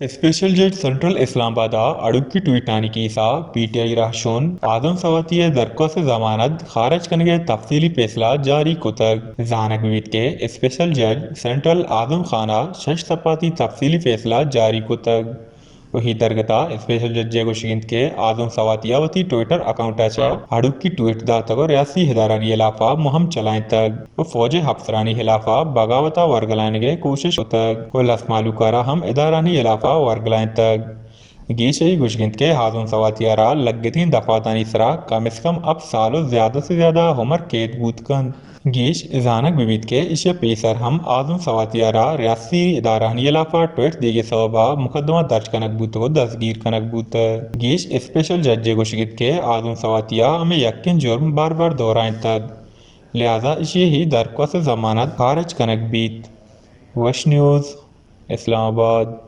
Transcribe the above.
Special जज central Islamabad अड़ुक्की ट्वीटानी की सा पीटीआई राहशुन आदम सवाती दरख्वास्त जमानत खारिज करने के तफसीली फैसला जारी कुतग जानक विविध के स्पेशल जज सेंट्रल आजम खाना शश सपाती तफसीली फैसला जारी कुतग वही दरगता स्पेशल जज गोशिंद के आजम सवातियावती ट्विटर अकाउंटाचा हड़ुक्की ट्वीट दा तगो रियासी हिदारानी हिलाफा मुहम चलाएं तक वो फौज हफ्सरानी हिलाफा बगावता वर्गलाने के कोशिश तक वो लसमालुकारा हम इदारानी हिलाफा वर्गलाएं तक गीशई गुशगिंद के हाजुन सवातियारा लग्गतीन दफातानी सरा कम से कम अब सालों ज्यादा से ज्यादा हमर केद बूतकन गीश जानक विविध के इशे पेसर हम आजम सवातियारा रियासी इदारानी इलाफा ट्वेट देगे सबबा मुकदमा दर्ज कनक बूत को दसगीर कनक बूत गीश स्पेशल जज गुशगिद के आजम सवातिया हमें यकीन जुर्म बार बार दोहराएं तक लिहाजा इसे ही दरख्वास्त जमानत खारिज कनक बीत वश न्यूज़ इस्लामाबाद।